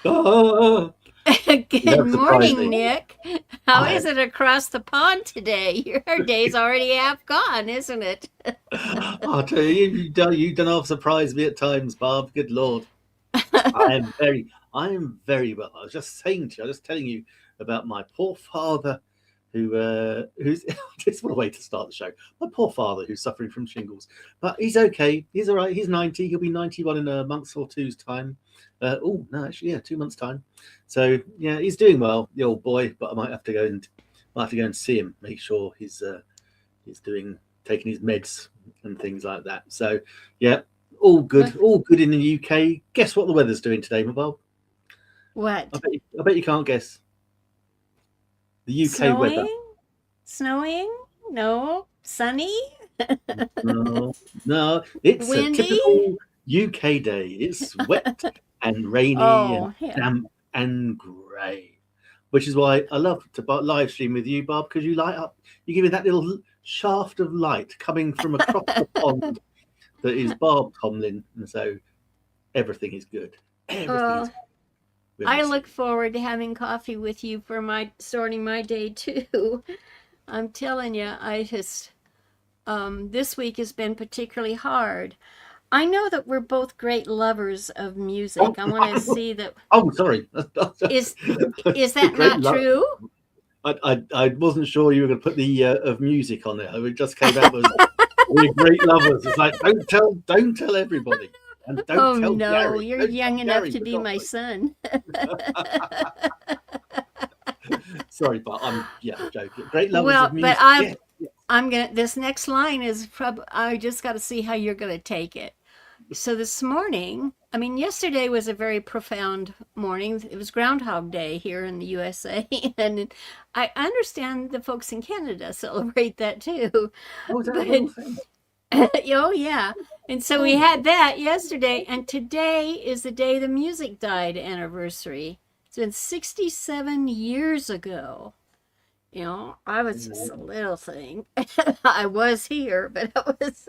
Ah, you Good have surprised morning, me. Nick. How I is it across the pond today? Your day's already half gone, isn't it? I'll tell you, you don't half surprise me at times, Barb. Good Lord. I am very well. I was just telling you about my poor father who's just what a way to start the show. My poor father who's suffering from shingles. But he's okay. He's all right. He's 90. He'll be 91 in a month or two's time. Oh no, actually, yeah, 2 months time. So yeah, he's doing well, the old boy. But I might have to go and see him, make sure he's doing taking his meds and things like that. So yeah, all good in the UK. Guess what the weather's doing today, my Bob? What? I bet you can't guess the UK weather. Snowing? Snowing? No. Sunny? No, no, it's a Windy? typical UK day. It's wet and rainy and Oh, yeah. damp and grey, which is why I love to live stream with you, Bob, because you light up. You give me that little shaft of light coming from across the pond that is Barb Tomlin, and so everything is good. Everything is Well, good when we I see look you. forward to having coffee with you for my starting my day too. I'm telling you, this week has been particularly hard. I know that we're both great lovers of music. Oh, I want to see that. oh, sorry. Is is that Great not luck. true? I wasn't sure you were going to put the of music on there. It just came out was we're great lovers. It's like don't tell everybody, and don't Oh tell no, Gary. you're Don't tell young enough Gary to for be God's my sake. son. Sorry, but I'm joking. Great lovers Well, of but music. I've Yeah, yeah. I'm gonna this next line is probably I just got to see how you're gonna take it. So this morning, I mean, yesterday was a very profound morning. It was Groundhog Day here in the USA, and I understand the folks in Canada celebrate that too. Oh, is that a But real thing? oh yeah, and so we Oh, had that yesterday, and today is the day the music died anniversary. It's been 67 years ago. I was just a little thing. I was here, but I was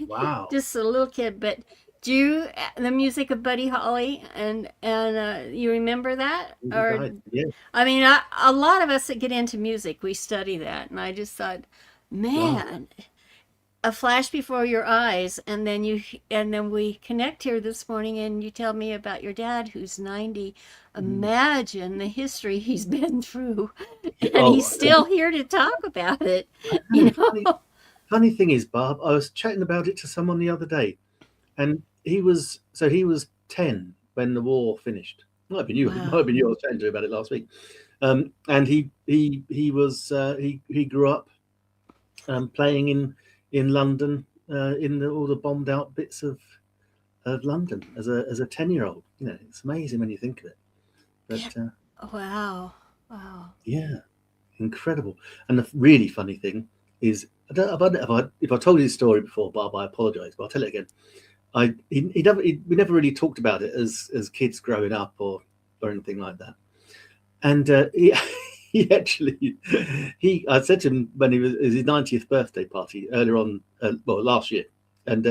wow. just a little kid. But do you the music of Buddy Holly and you remember that? Music Or died. Yeah. I mean, a lot of us that get into music, we study that, and I just thought, Wow. man, a flash before your eyes, and then we connect here this morning, and you tell me about your dad who's 90. Mm. Imagine the history he's been through, Yeah, and he's oh, still here to talk about it. I You know. Funny, know. funny thing is, Barb, I was chatting about it to someone the other day, and he was 10 when the war finished. Might have been you. It might have Wow. been you. I was chatting to about it last week. And he grew up playing in London in all the bombed out bits of London as a 10-year-old. It's amazing when you think of it. But Wow. Wow. yeah, incredible. And the really funny thing is, I don't, if I told you this story before, Bob, I apologise, but I'll tell it again. We never really talked about it as kids growing up or anything like that. And he actually I said to him when it was his 90th birthday party earlier on, well, last year, and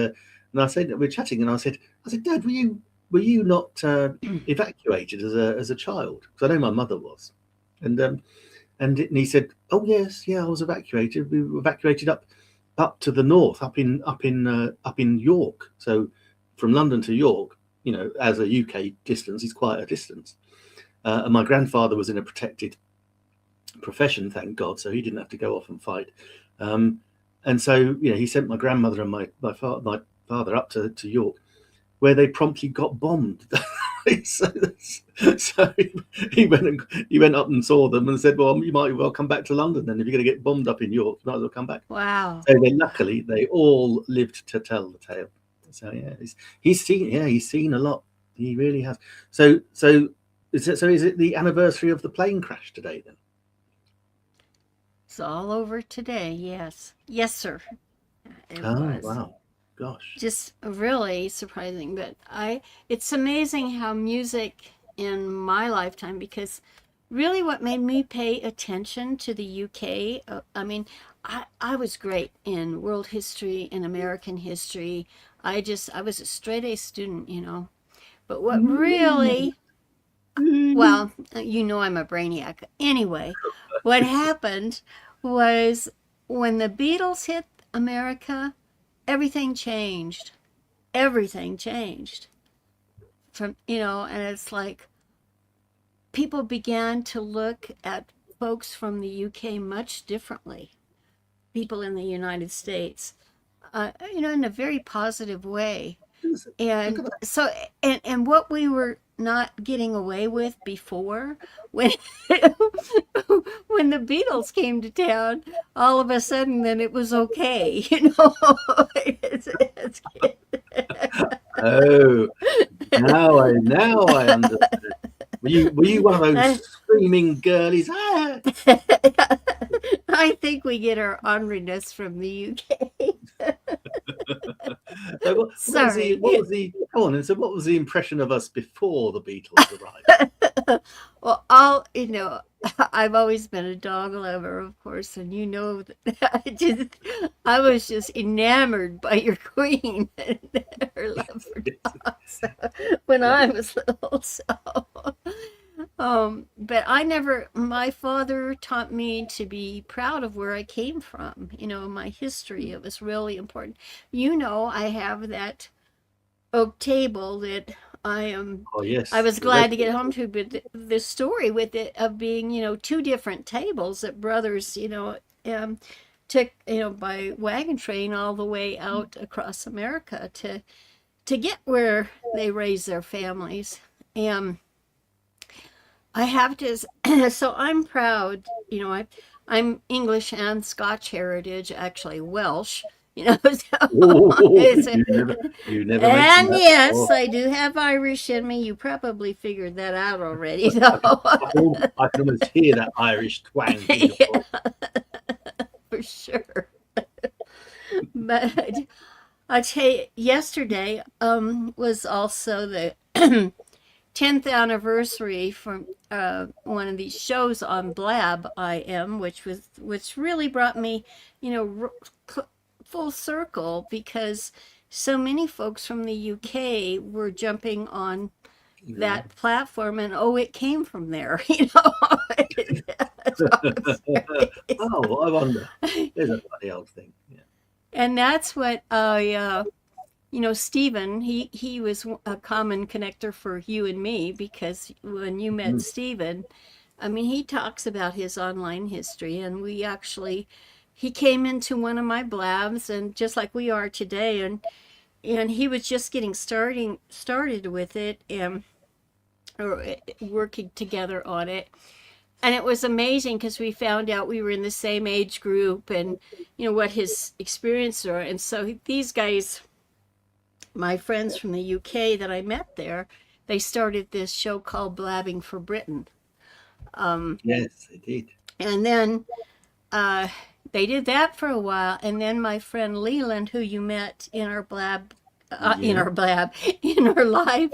I said we were chatting, and I said, Dad, were you not evacuated as a child? Because I know my mother was, and he said, oh yes, yeah, I was evacuated. We were evacuated up to the north, up in York. So from London to York, as a UK distance, is quite a distance. And my grandfather was in a protected profession, thank God, so he didn't have to go off and fight. Um, and so, he sent my grandmother and my father up to York, where they promptly got bombed. so so he went up and saw them and said, "Well, you might well come back to London then. If you're going to get bombed up in York, you might as well come back." Wow. So luckily they all lived to tell the tale. So yeah, he's seen a lot. He really has. So is it the anniversary of the plane crash today then? It's all over today. Yes. Yes, sir. It Oh was. wow, gosh. Just really surprising, but it's amazing how music in my lifetime, because really what made me pay attention to the UK, I mean, I was great in world history, in American history. I was a straight A student. But what really well, you know I'm a brainiac. Anyway, what happened was when the Beatles hit America, everything changed. Everything changed. And it's like people began to look at folks from the UK much differently, people in the United States, in a very positive way. Look And at that. so, and what we were not getting away with before, when when the Beatles came to town, all of a sudden, then it was okay, Oh, now I understood. Were you one of those screaming girlies? Ah! I think we get our orneriness from the UK. So what was the Sorry. what was the go on, and so what was the impression of us before the Beatles arrived? Well, I've always been a dog lover, of course, and I was just enamored by your queen and her love for dogs when Yeah. I was little. But my father taught me to be proud of where I came from, my history. It was really important. I have that oak table that Oh I yes, was the red glad to get home to, but the story with it of being, two different tables that brothers, took, by wagon train all the way out across America to get where they raised their families. And I have to, so I'm proud, I'm English and Scotch heritage, actually Welsh, so Oh, it's, you never mentioned and that yes, before. I do have Irish in me. You probably figured that out already, I can almost hear that Irish twang in your voice. yeah, for sure. But I tell you, yesterday was also the 10th anniversary from one of these shows on Blab IM, which really brought me, you know, full circle because so many folks from the UK were jumping on Yeah. that platform and it came from there, you know. So Oh, I wonder. There's a funny old thing. Yeah. and that's what Stephen, he was a common connector for you and me because when you met Mm. Stephen, I mean, he talks about his online history, and he came into one of my blabs, and just like we are today, and he was just getting started with it, and or working together on it, and it was amazing because we found out we were in the same age group, and what his experiences are, and so these guys, my friends from the UK that I met there, they started this show called Blabbing for Britain. Um, Yes, it did. and then uh, they did that for a while. And then my friend Leland, who you met in our Yeah. in our live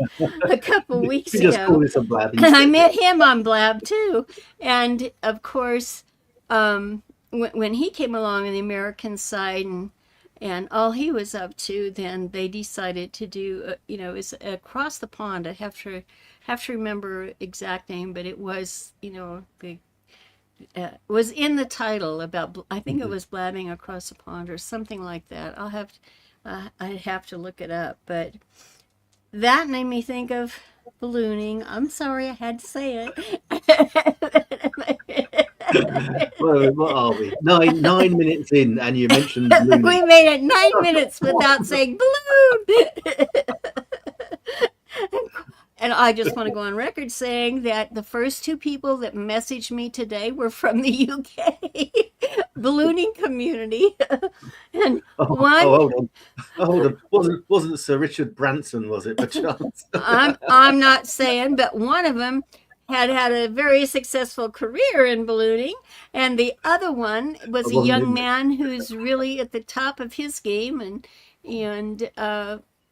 a couple weeks We just call ago, this a blab I instead. Yeah. met him on Blab too. And of course, when he came along on the American side and all he was up to, then they decided to do, is across the pond. I have to remember exact name, but it was, the was in the title about. I think it Mhm. was blabbing across the pond or something like that. I'd have to look it up, but that made me think of ballooning. I'm sorry, I had to say it. Well, what are we? Nine minutes in, and you mentioned ballooning. We made it 9 minutes without saying balloon. And I just want to go on record saying that the first two people that messaged me today were from the UK ballooning community. And Oh, one, hold on. Oh, hold on. Wasn't Sir Richard Branson, was it, perchance? I'm not saying, but one of them had a very successful career in ballooning, and the other one I was a wasn't young in there. man who's really at the top of his game, and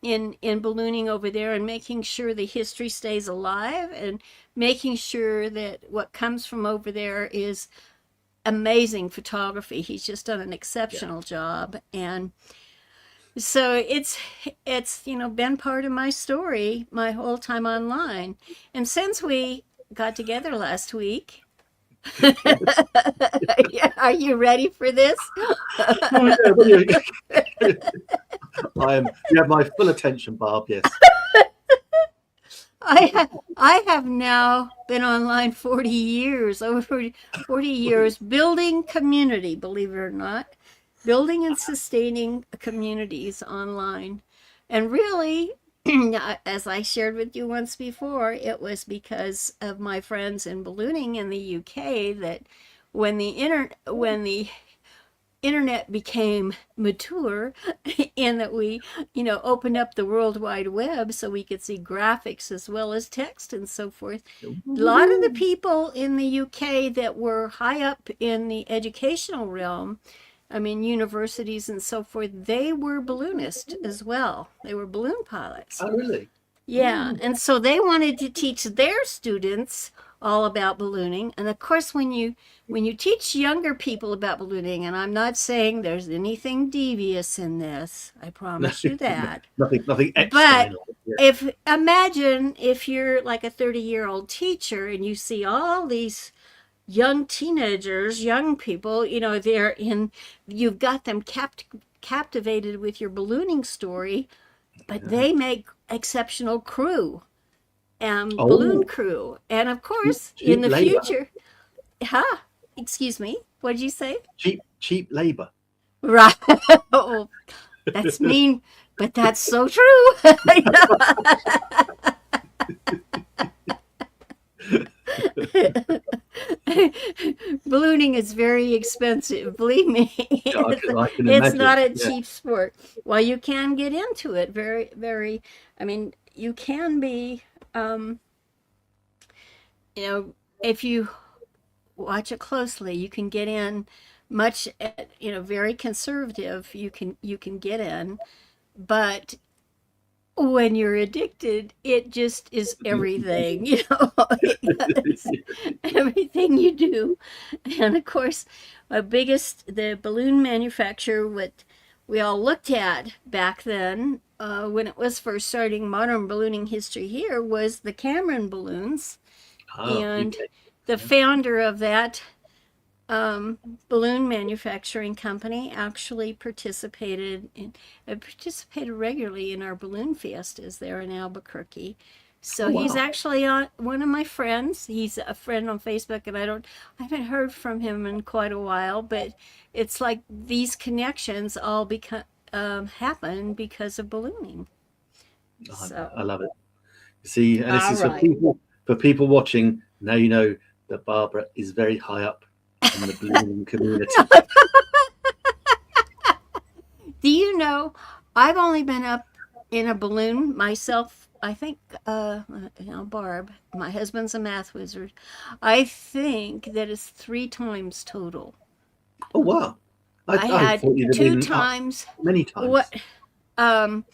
in ballooning over there and making sure the history stays alive and making sure that what comes from over there is amazing photography. He's just done an Yeah. exceptional job, and So it's been part of my story my whole time online. And since we got together last week, Yes. yeah, are you ready for this? Oh yeah, well, I am. You have my full attention, Barb. Yes. I have now been online 40 years, over 40 years, building community, believe it or not, building and sustaining communities online. And really, as I shared with you once before, it was because of my friends in ballooning in the UK that when the internet became mature and that we opened up the world wide web so we could see graphics as well as text and so forth. A lot of the people in the UK that were high up in the educational realm, I mean universities and so forth, they were balloonists as well. They were balloon pilots. Oh really? Yeah, and so they wanted to teach their students all about ballooning. And of course, when you teach younger people about ballooning, and I'm not saying there's anything devious in this, I No, promise you that. nothing But Epstein-like. Yeah. if imagine if you're like a 30-year-old teacher and you see all these young teenagers, young people, you've got them captivated with your ballooning story, but Yeah. they make exceptional crew and balloon Oh, crew. And of cheap, course, in cheap the labor. future, huh? Excuse me, what did you say? Cheap labor. Right. Oh, that's mean, but that's so true. Ballooning is very expensive, believe me. Yeah, I can It's imagine. not a Yeah. cheap sport. Well, you can get into it very, very, I mean, you can be, um, you know, if you watch it closely, you can get in much, very conservative. You can get in, but when you're addicted, it just is everything, it's everything you do. And of course, the balloon manufacturer, what we all looked at back then, when it was first starting modern ballooning history here, was the Cameron balloons. Oh, And UK. the Yeah. founder of that um, balloon manufacturing company actually participated regularly in our balloon fiestas there in Albuquerque. Oh So he's wow. actually one of my friends. He's a friend on Facebook, and I haven't heard from him in quite a while. But it's like these connections all become happen because of ballooning. I know. So, I love it. See, and this all is right. for people watching. Now you know that Barbara is very high up in the ballooning community. Do you know, I've only been up in a balloon myself. I think, Barb, my husband's a math wizard. I think that is 3 times total. Oh wow. I I had thought you'd have two been up times many what times. um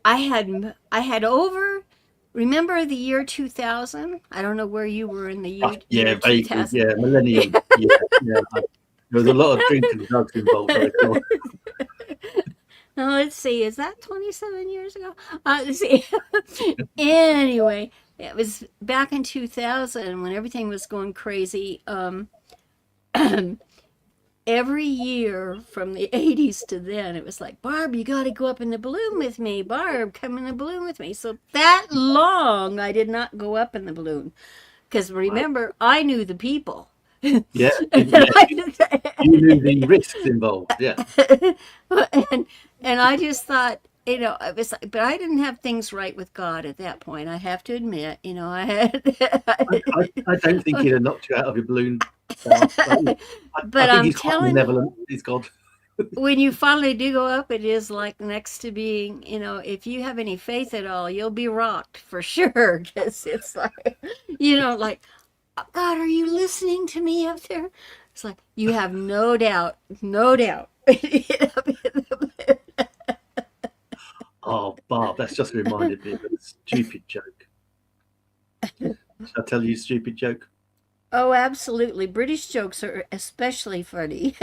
I had over. Remember the year 2000? I don't know where you were in the Oh, year yeah, vaguely. 2000. Yeah, Millennium. Yeah, yeah. There was a lot of drink and drugs involved, I recall. Now let's see, is that 27 years ago? Let's see. Anyway, it was back in 2000 when everything was going crazy. Every year from the 80s to then, it was like, Barb, you got to go up in the balloon with me. Barb, come in the balloon with me. So that long, I did not go up in the balloon. Because Wow. remember, I knew the people. and, Yeah, yeah. You knew I, the risks involved. Yeah. and and I just thought, it was like, but I didn't have things right with God at that point. I have to admit, I I don't think he'd have knocked you out of your balloon, Barb. I but think I'm he's quite telling you, benevolent. He's God. when you finally do go up, it is like next to being, if you have any faith at all, you'll be rocked for sure. Because it's like, like, "Oh, God, are you listening to me up there?" It's like, you have no doubt, no doubt. Oh, Barb, that's just reminded me of a stupid joke. Shall I tell you a stupid joke? Oh, absolutely. British jokes are especially funny.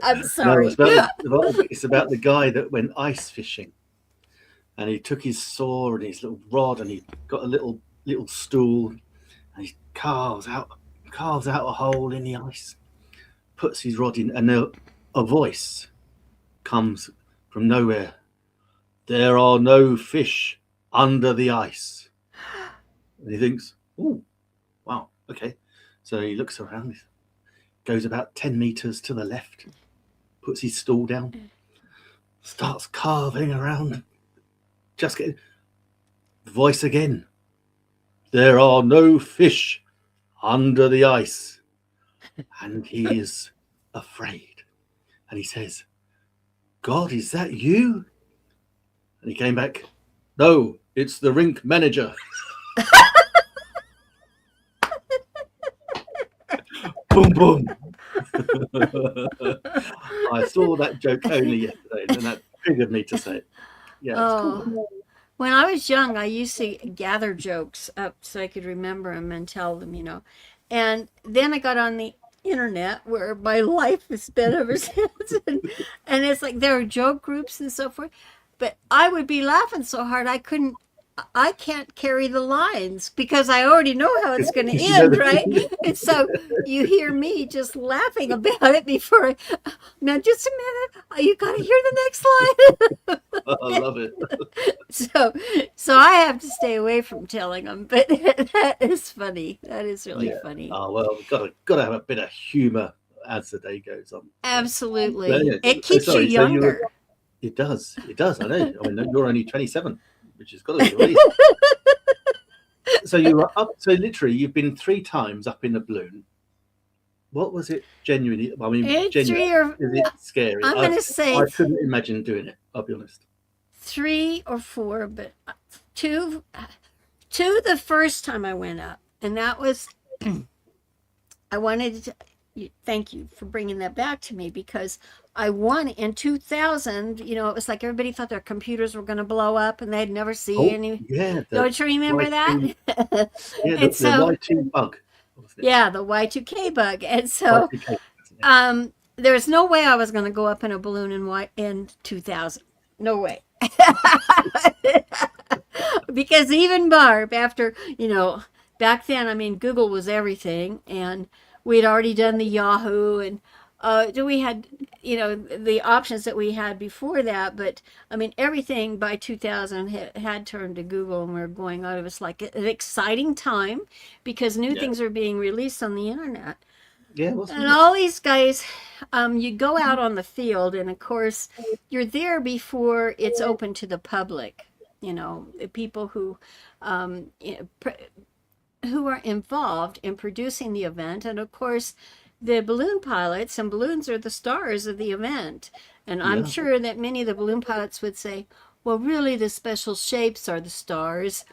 I'm No, it's sorry. it's about the guy that went ice fishing, and he took his saw and his little rod, and he got a little stool, and he carves out a hole in the ice, puts his rod in, and a voice comes from nowhere. There are no fish under the ice. And he thinks, oh, wow, okay. So he looks around, goes about 10 meters to the left, puts his stool down, starts carving around, just getting the voice again. There are no fish under the ice. And he is afraid. And he says, God, is that you? And he came back, no, it's the rink manager. Boom, boom. I saw that joke only yesterday, and that triggered me to say it. Yeah, it's Oh, cool. when I was young, I used to gather jokes up so I could remember them and tell them, you know. And then I got on the internet where my life has been ever since. And it's like there are joke groups and so forth. But I would be laughing so hard I can't carry the lines because I already know how it's going to You know end, right? the, And so you hear me just laughing about it before. Now, just a minute. You got to hear the next line. I love it. so so I have to stay away from telling them, but that is funny. That is really Yeah. funny. Oh well, we've got to have a bit of humour as the day goes on. So, but Absolutely. yeah. It So keeps you sorry. So you were. younger. It does. It does. I know. I mean, you're only 27, which has got to be amazing. So you were up. So literally, you've been 3 times up in a balloon. What was it? Genuinely, I mean, It's genuinely, three or is it scary? I'm gonna say I couldn't imagine doing it. I'll be honest. 3 or 4, but two the first time I went up, and that was I wanted to thank you for bringing that back to me because I won in 2000. You know, it was like everybody thought their computers were going to blow up and they'd never see Oh any. yeah, the Don't you remember that? Y2, yeah, And the so, Y2 bug, wasn't it? yeah, the Y2K bug. And so, Y2K, there's no way I was going to go up in a balloon in 2000. No way. Because even Barb, after, back then, I mean, Google was everything, and we'd already done the Yahoo, and we had, the options that we had before that, but I mean, everything by 2000 had turned to Google, and we were going out. It was like an exciting time because new yeah, things are being released on the internet. yeah, And wasn't it? all these guys, you go out on the field, and of course, you're there before it's open to the public. The people um, who are involved in producing the event, and of course, the balloon pilots and balloons are the stars of the event. And I'm Yeah, sure that many of the balloon pilots would say, well, really, the special shapes are the stars,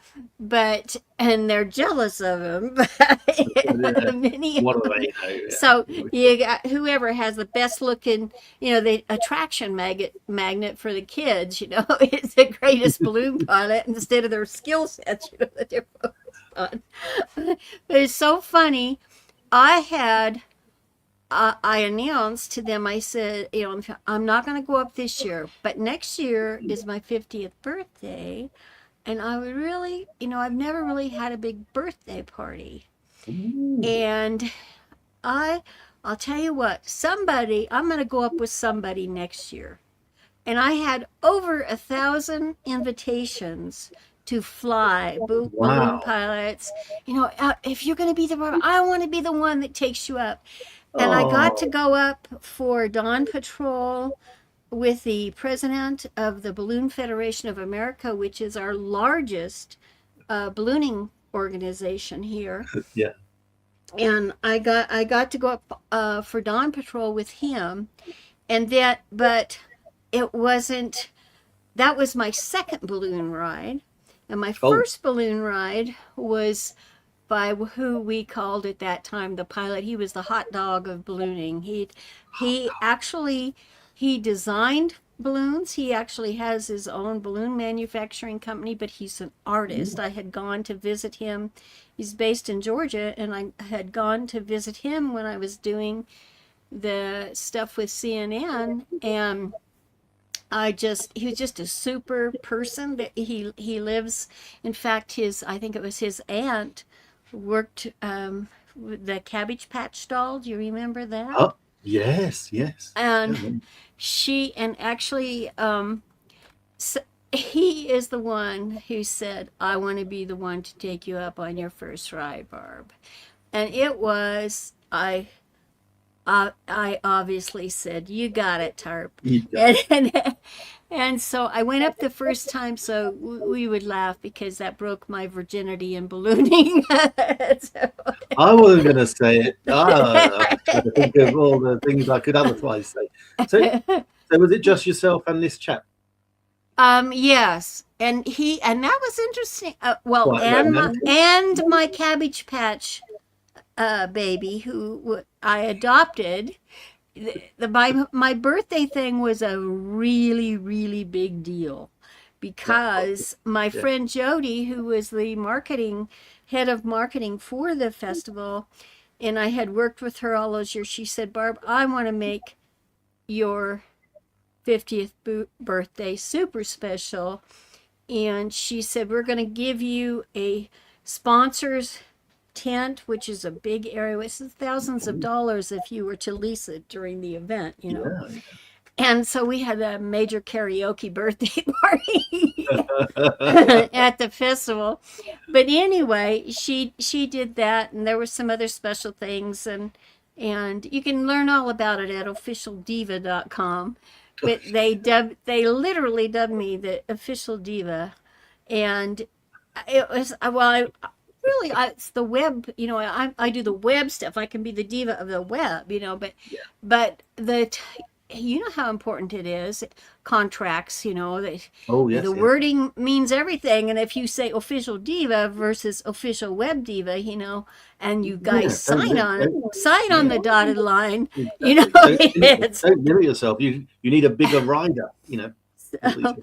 and they're jealous of them. yeah. But many, What do they know? so Yeah, you got whoever has the best looking, the attraction magnet for the kids, is the greatest balloon pilot instead of their skill sets, that they're focused on. But it's so funny. I had I announced to them, I said, I'm not going to go up this year, but next year is my 50th birthday. And I would really, I've never really had a big birthday party. ooh, And I, I'll tell you what, I'm going to go up with somebody next year. And I had over 1,000 invitations to fly balloon wow. pilots. If you're going to be I want to be the one that takes you up. And I got to Oh, go up for Dawn Patrol with the president of the Balloon Federation of America, which is our largest ballooning organization here. yeah, And I got to go up for Dawn Patrol with him, but it wasn't. That was my second balloon ride, and my oh, first balloon ride was by who we called at that time the pilot. He was the hot dog of ballooning. He actually he designed balloons. He actually has his own balloon manufacturing company, but he's an artist. I had gone to visit him. He's based in Georgia, and I had gone to visit him when I was doing the stuff with CNN, and he was just a super person. That he lives, in fact, his I think it was his aunt worked with the Cabbage Patch doll. Do you remember that? Oh, yes, yes. And Yeah, she and actually so he is the one who said, I want to be the one to take you up on your first ride, Barb. And it was I obviously said, "You got it, Tarp," you got and it. and so I went up the first time, so we would laugh because that broke my virginity in ballooning. So, I wasn't going to say it. I was trying to think of all the things I could otherwise say. So was it just yourself and this chap? yes, and that was interesting. Well, Quite romantic. and my Cabbage Patch baby who I adopted. My birthday thing was a really big deal because my Yeah. friend Jody, who was the marketing head of marketing for the festival, and I had worked with her all those years, she said, Barb, I want to make your 50th birthday super special. And she said, we're going to give you a sponsors tent, which is a big area. It's thousands of dollars if you were to lease it during the event, you know. Yeah. And so we had a major karaoke birthday party Yeah. at the festival. But anyway, she did that, and there were some other special things, and you can learn all about it at officialdiva.com. But they literally dubbed me the official diva, and it was really it's the web. You know, I do the web stuff. I can be the diva of the web. You know, but you know how important it is, contracts, you know, Oh, yes, the yes. wording means everything. And if you say official diva versus official web diva, you know, and you guys Yeah, sign on yeah, the dotted line, you know, exactly. it's Don't limit yourself. You need a bigger rider, you know. That's what you so,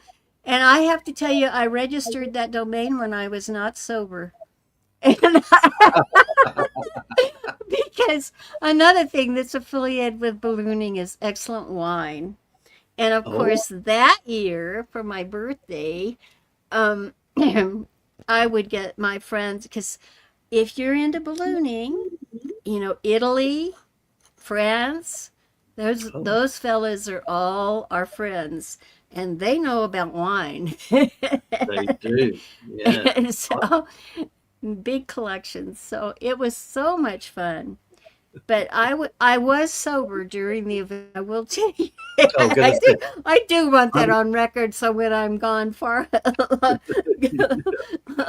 and I have to tell you, I registered that domain when I was not sober. And because another thing that's affiliated with ballooning is excellent wine. And of Oh, course, that year for my birthday, um, I would get my friends because if you're into ballooning, you know, Italy, France, oh, those fellas are all our friends, and they know about wine. they do. Yeah. And so big collections. So it was so much fun. But I was sober during the event. I will tell you. I was going to say, I do want that I'm, on record. So when I'm gone for a I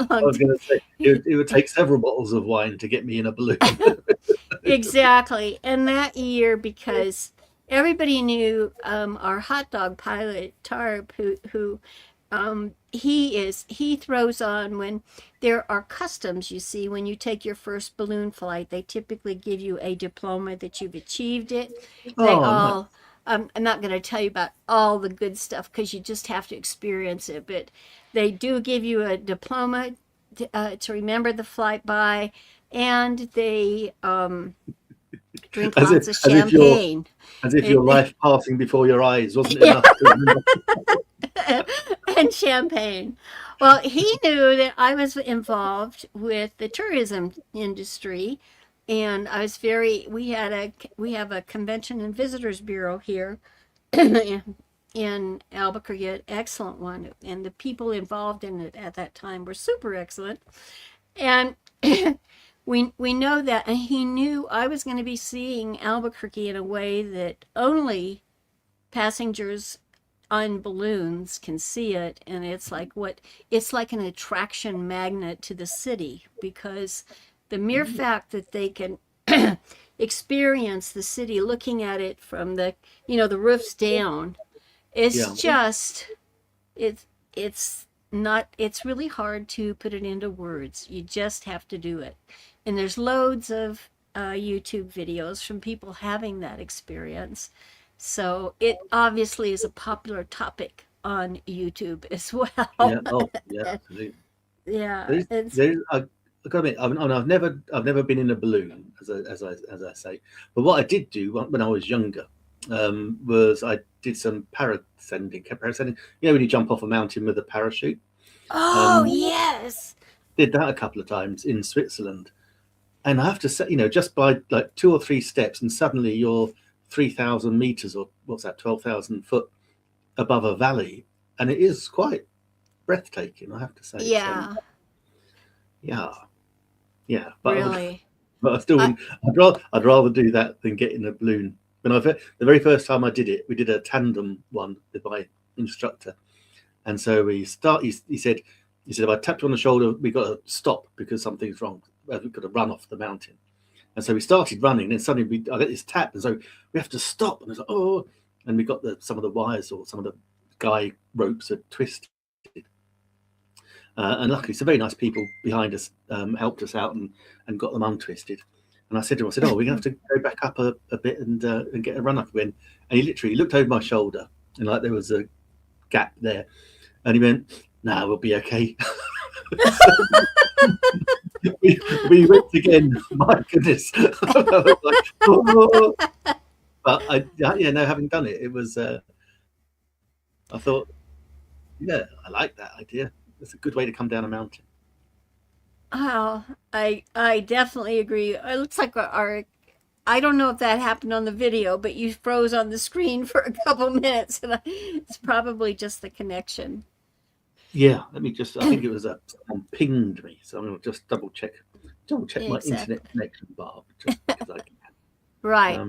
long was going to say, time. it would take several bottles of wine to get me in a balloon. Exactly. And that year, because everybody knew our hot dog pilot Tarp, who he throws on when there are customs. You see, when you take your first balloon flight, they typically give you a diploma that you've achieved it. They Oh, nice. all I'm not going to tell you about all the good stuff because you just have to experience it, but they do give you a diploma to remember the flight by, and they drink As if, lots of as if your, champagne. as if your It, life passing before your eyes wasn't yeah, enough to remember. and champagne. Well, he knew that I was involved with the tourism industry, and I was very. We have a convention and visitors bureau here in Albuquerque, an excellent one, and the people involved in it at that time were super excellent. And we know that, and he knew I was going to be seeing Albuquerque in a way that only passengers on balloons can see it, and it's like an attraction magnet to the city because the mere fact that they can experience the city looking at it from the roofs down, it's Yeah. just it's it's not it's really hard to put it into words. You just have to do it. And there's loads of YouTube videos from people having that experience. So it obviously is a popular topic on YouTube as well. Yeah. Oh, yeah, absolutely. Yeah, There's, it's there's, I got to admit, I've never been in a balloon, as I say. But what I did do when I was younger, was I did some parasending. You know, when you jump off a mountain with a parachute. oh Um, yes. did that a couple of times in Switzerland, and I have to say, just by like 2 or 3 steps, and suddenly you're 3,000 meters, or what's that, 12,000 foot above a valley, and it is quite breathtaking, I have to say. So Yeah, yeah, yeah, but I would, really. but I still I, wouldn't. I'd rather do that than get in a balloon. The very first time I did it, we did a tandem one with my instructor, and so He said, if I tapped you on the shoulder, we got to stop because something's wrong. We've got to run off the mountain. And so we started running, and suddenly I get this tap, and so we have to stop. And it's like, oh, and we got some of the wires, or some of the guy ropes had twisted. And luckily, some very nice people behind us helped us out and got them untwisted. And I said to him, oh, we're going to have to go back up a bit and get a run up again. And he literally looked over my shoulder, and like there was a gap there. And he went, "Nah, we'll be okay." we went again. My goodness. I was like, oh. But having done it, it was, I thought, yeah, I like that idea. It's a good way to come down a mountain. oh, I definitely agree. It looks like our I don't know if that happened on the video, but you froze on the screen for a couple minutes, and it's probably just the connection. Yeah, I think it was someone pinged me. So I'm going to just double check my internet Exactly. connection, Barb, just because I can. Right.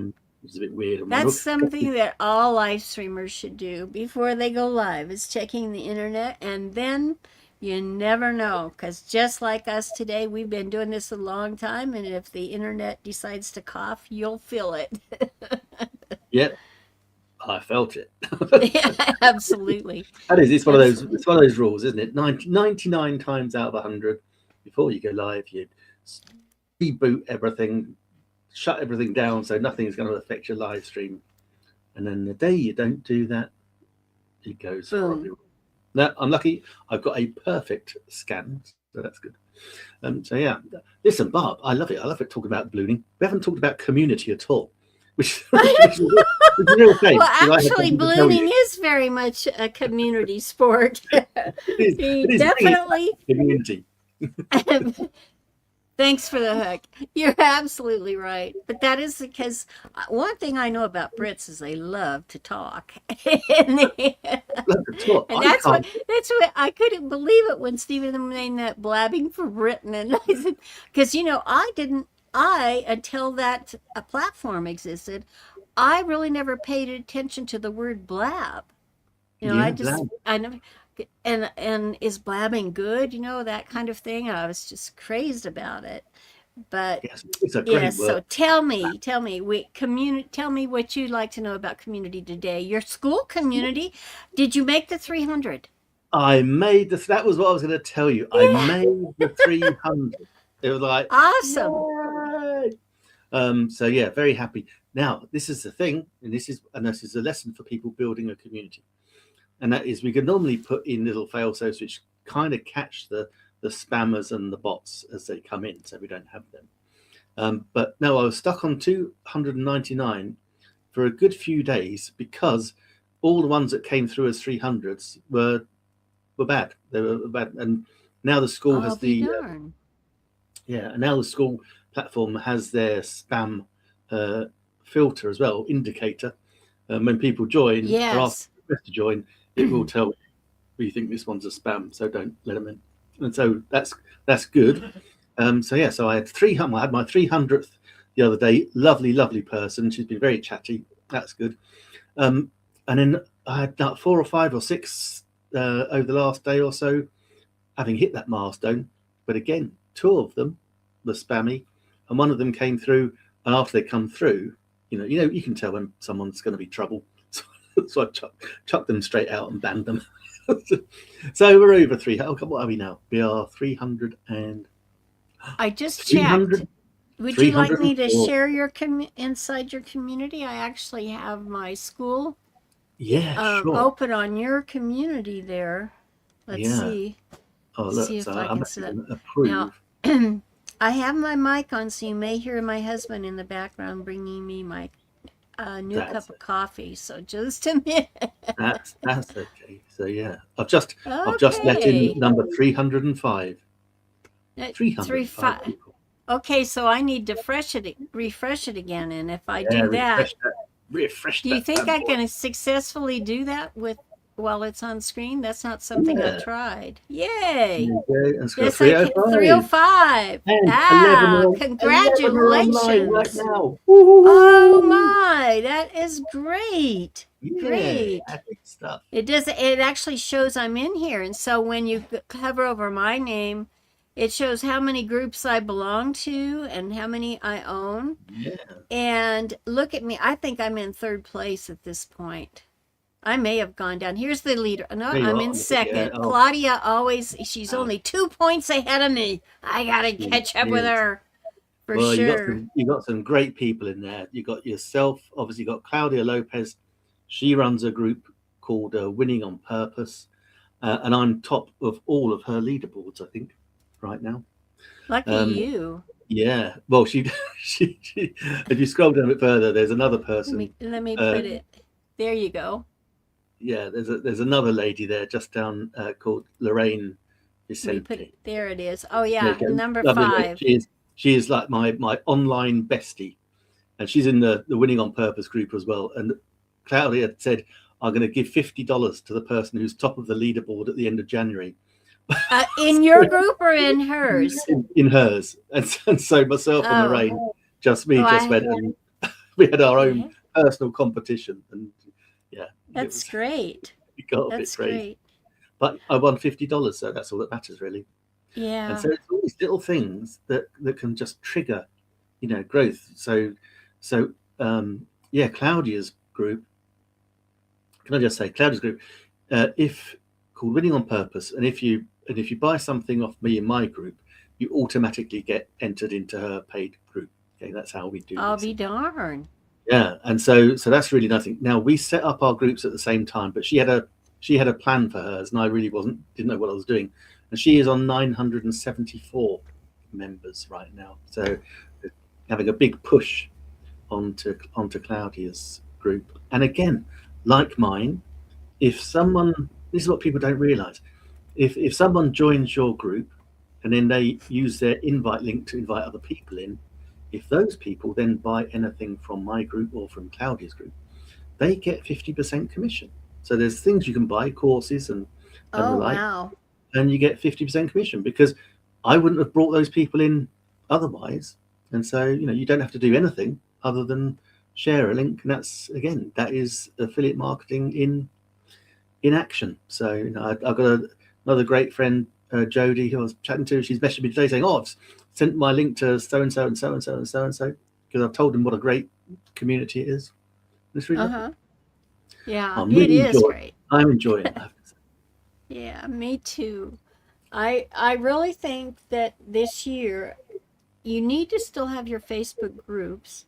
It's a bit weird. That's something that all live streamers should do before they go live, is checking the internet, and then you never know, because just like us today, we've been doing this a long time, and if the internet decides to cough, you'll feel it. Yeah, I felt it. Yeah, absolutely. That is, Absolutely. it's one of those rules, isn't it? 99 times out of 100, before you go live, you reboot everything, shut everything down so nothing is going to affect your live stream. And then the day you don't do that, it goes horribly Boom. wrong. Now, I'm lucky. I've got a perfect scan, so that's good. So yeah, listen, Barb, I love it. I love it talking about ballooning. We haven't talked about community at all, which is a real shame Well, because I had actually, something to tell ballooning you. is very much a community sport. It is bringing it back Definitely. to community. Thanks for the hook. You're absolutely right. But that is because one thing I know about Brits is they love to talk. and, they- Love to talk. and I can't. that's what I couldn't believe it when Stephen named that blabbing for Britain. And I said, because, I didn't, until that a platform existed, I really never paid attention to the word blab. Yeah, glad. I never, and is blabbing good, that kind of thing. I was just crazed about it. But Yes, it's a great yes, word. so tell me what you'd like to know about community today. Your school community, did you make the 300? I made this. That was what I was going to tell you. I Yeah, made the 300. It was like, awesome. yay! So yeah, very happy. Now, this is the thing, and this is a lesson for people building a community. And that is, we could normally put in little fail safes which kind of catch the spammers and the bots as they come in, so we don't have them. But no, I was stuck on 299 for a good few days because all the ones that came through as 300s were bad. They were bad, and now the school I'll has be the darned. yeah, and now the school platform has their spam uh, filter as well, indicator. When people join or ask Yes. to join, it will tell we think this one's a spam, so don't let them in. And so that's good. So I had 300. I had my 300th the other day. Lovely, lovely person. She's been very chatty. That's good. And then I had like 4 or 5 or 6 over the last day or so, having hit that milestone. But again, 2 of them were spammy, and one of them came through. And after they come through, you can tell when someone's going to be trouble. So I chucked them straight out and banned them. So we're over 300. Oh, what are we now? We are 300 and I just checked. 300. Would you like me to 304. share your inside your community? I actually have my school Yeah, sure. open on your community there. Let's Yeah. see. Oh, See look, so if I I'm can see actually that. going to Now, approve. I have my mic on, so you may hear my husband in the background bringing me my new That's cup of coffee. So just a minute. that's okay. So yeah, I've just let in Okay. number 305. Three 305 five. people. Okay, so I need to refresh it again. And if I Yeah, do that, refresh do you that think bad I boy. can successfully do that with while it's on screen? That's not something I've Yeah. tried. There Yay! you go. Let's go Yes, I can. 305. 305. And 11 Ah, 11 are online right congratulations. now. Oh Woo-hoo-hoo. my, that is great. Yeah, Great. epic stuff. It actually shows I'm in here. And so when you hover over my name, it shows how many groups I belong to and how many I own. Yeah. And look at me. I think I'm in third place at this point. I may have gone down. Here's the leader. No, There you I'm are. in Yeah. second. Oh, Claudia always, she's wow. only 2 points ahead of me. I gotta She catch up with is. her for Well, sure. you got some great people in there. You got yourself, obviously. You got Claudia Lopez. She runs a group called Winning on Purpose, and I'm top of all of her leaderboards. I think right now. Lucky Um, you. yeah. Well, she. If you scroll down a bit further, there's another Let person. me let me Uh, put it. There you go. yeah, there's another lady there just down called Lorraine Let me put it. Vicente. There it is. Oh There you yeah, go. number Lovely lady. 5. She is like my online bestie, and she's in the Winning on Purpose group as well. And Claudia had said, "I'm going to give $50 to the person who's top of the leaderboard at the end of January." In your group or in hers? in hers, and so myself and Oh, Lorraine, just me, oh, just I went and we had our own yeah. personal competition, and yeah, it That's was great. it got a bit That's crazy. great. But I won $50, so that's all that matters really. And Yeah. so it's all these little things that can just trigger, growth. So yeah, Claudia's group. Can I just say Claudia's group? If called Winning on Purpose, and if you buy something off me in my group, you automatically get entered into her paid group. Okay, that's how we do I'll these be things. darned. Yeah, and so that's really nothing. Now we set up our groups at the same time, but she had a plan for hers, and I really didn't know what I was doing. And she is on 974 members right now, so having a big push onto Claudia's group. And again, like mine, if someone this is what people don't realize, if someone joins your group and then they use their invite link to invite other people in, if those people then buy anything from my group or from Claudia's group, they get 50% commission. So there's things you can buy, courses and the Oh, like, wow. and you get 50% commission because I wouldn't have brought those people in otherwise. And so, you don't have to do anything other than share a link. And that is affiliate marketing in action. So, I've got another great friend, Jody, who I was chatting to. She's messaged me today saying, "Oh, I've sent my link to so and so and so and so and so and so," because I've told them what a great community it is. It's really lovely. Uh-huh. Yeah, I'm it really is enjoying. great. I'm enjoying it. I have to say. Yeah, me too. I really think that this year you need to still have your Facebook groups.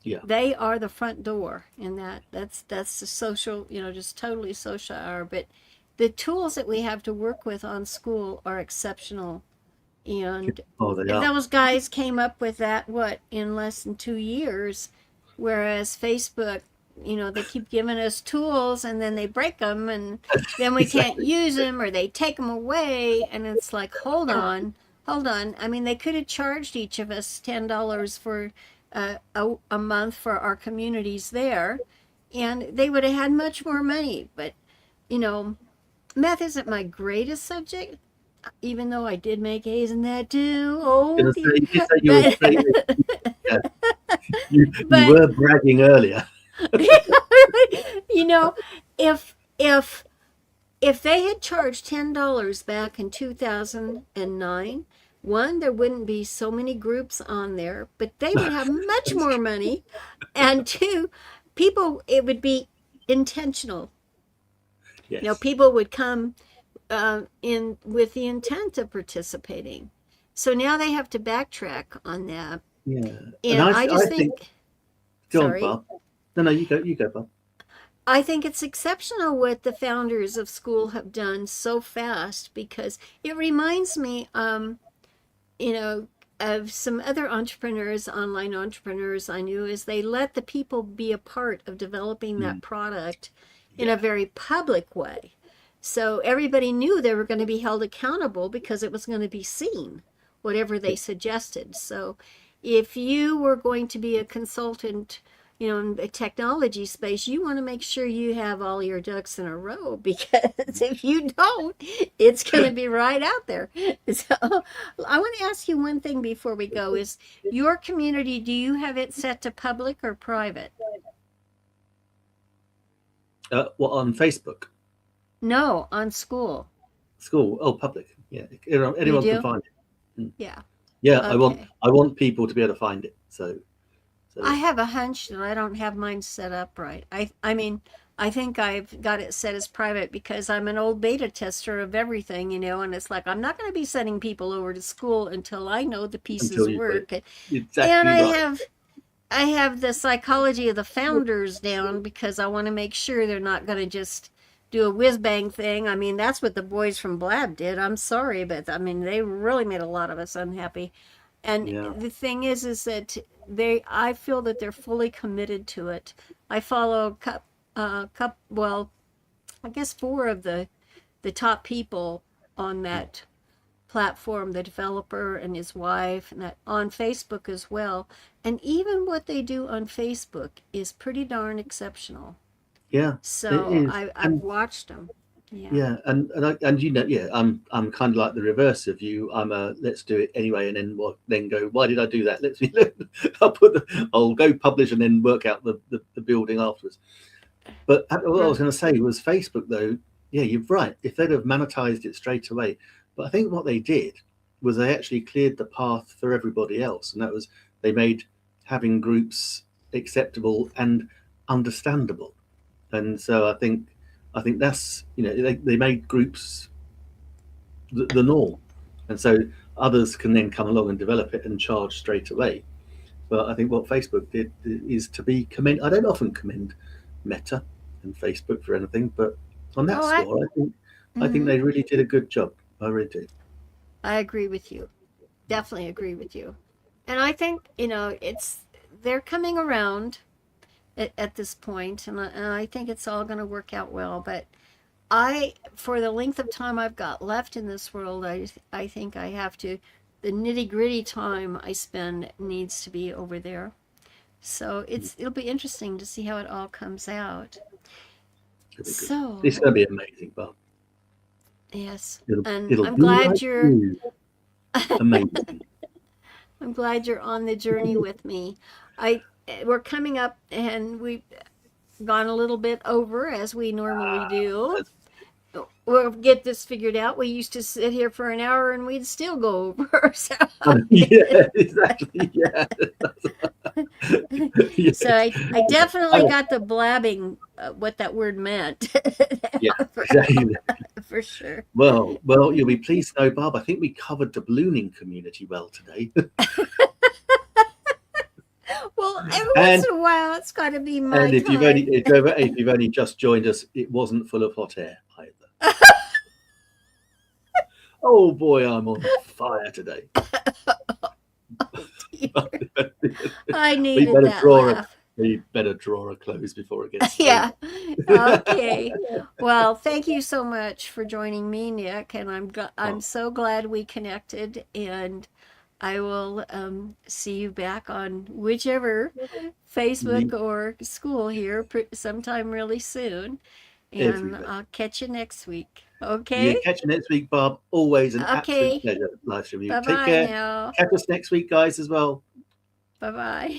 Yeah. They are the front door in that's the social, just totally social hour. But the tools that we have to work with on school are exceptional. And Oh, they are. those guys came up with that, what, in less than 2 years, whereas Facebook, they keep giving us tools and then they break them and then we can't Exactly. use them or they take them away. And it's like, hold on, hold on. I mean, they could have charged each of us $10 for a month for our communities there, and they would have had much more money. But, you know, math isn't my greatest subject, even though I did make A's in that too. Oh, Gonna say you did say you were but straight. Yeah, you but were bragging earlier. you know, if if they had charged $10 back in 2009, one, there wouldn't be so many groups on there, but they would have much more money, and two, people, it would be intentional. Yes. People would come in with the intent of participating. So now they have to backtrack on that. Yeah, and And I I just think. think, Go on, sorry, Bob. No, no, you go, Bob. I think it's exceptional what the founders of school have done so fast because it reminds me, you know, of some other entrepreneurs, online entrepreneurs I knew, is they let the people be a part of developing that Mm, product in a yeah, very public way. So everybody knew they were going to be held accountable because it was going to be seen, whatever they yeah, suggested. So if you were going to be a consultant, you know, in the technology space, you want to make sure you have all your ducks in a row because if you don't, it's going to be right out there. So I want to ask you one thing before we go is your community, do you have it set to public or private? what on Facebook? No, on school. School? Oh, public. Yeah, You anyone can do? find it. Mm. Yeah. Yeah, Okay. I want people to be able to find it. So I yeah, have a hunch that I don't have mine set up right. I mean, I think I've got it set as private because I'm an old beta tester of everything, you know, and it's like I'm not going to be sending people over to school until I know the until pieces you've got it. work. And Exactly right. I have the psychology of the founders down because I want to make sure they're not going to just do a whiz bang thing. I mean, that's what the boys from Blab did. I'm sorry, but I mean, they really made a lot of us unhappy. And Yeah, the thing is that I feel that they're fully committed to it. I follow well, I guess four of the top people on that platform, the developer and his wife, and that on Facebook as well. And even what they do on Facebook is pretty darn exceptional. yeah, it So is. I've And watched them. Yeah. yeah, and you know, yeah, I'm kind of like the reverse of you. I'm a let's do it anyway, and then then go. Why did I do that? Let's I'll go publish and then work out the building afterwards. But what I was Right. going to say was Facebook, though. Yeah, you're right. If they'd have monetized it straight away, but I think what they did was they actually cleared the path for everybody else, and that was they made having groups acceptable and understandable. And so I think that's they made groups the norm, and so others can then come along and develop it and charge straight away. But I think what Facebook did is to be commend. I don't often commend Meta and Facebook for anything, but on that Oh, score, I think mhm. they really did a good job. I really do. I agree with you. Definitely agree with you. And I think, you know, they're coming around at this point, and I think it's all going to work out well. But for the length of time I've got left in this world, I think I have to, the nitty gritty time I spend needs to be over there. So it'll be interesting to see how it all comes out. It'll be good. It's So, going to be amazing, but yes, it'll and it'll be like you. Amazing. I'm glad you're on the journey with me. I We're coming up, and we've gone a little bit over as we normally do. That's, We'll get this figured out. We used to sit here for an hour and we'd still go over. So, yeah, exactly. Yeah, so yes. I definitely Oh, got the blabbing what that word meant yeah, for, exactly. for sure. Well, you'll be pleased to know, Barb. I think we covered the ballooning community well today. Well, every once and in a while, it's got to be my and time. if you've only just joined us, it wasn't full of hot air either. Oh boy, I'm on fire today. I we needed better that draw a laugh. we better draw a close before it gets Yeah. over. Okay. Well, thank you so much for joining me, Nick, and I'm Oh, so glad we connected, and I will see you back on whichever Facebook me or school here sometime really soon, and everywhere. I'll catch you next week. Yeah, Okay? catch you next week, Barb. Always an absolute Okay. pleasure live streaming you. Take Bye-bye care. now. Catch us next week, guys, as well. Bye-bye.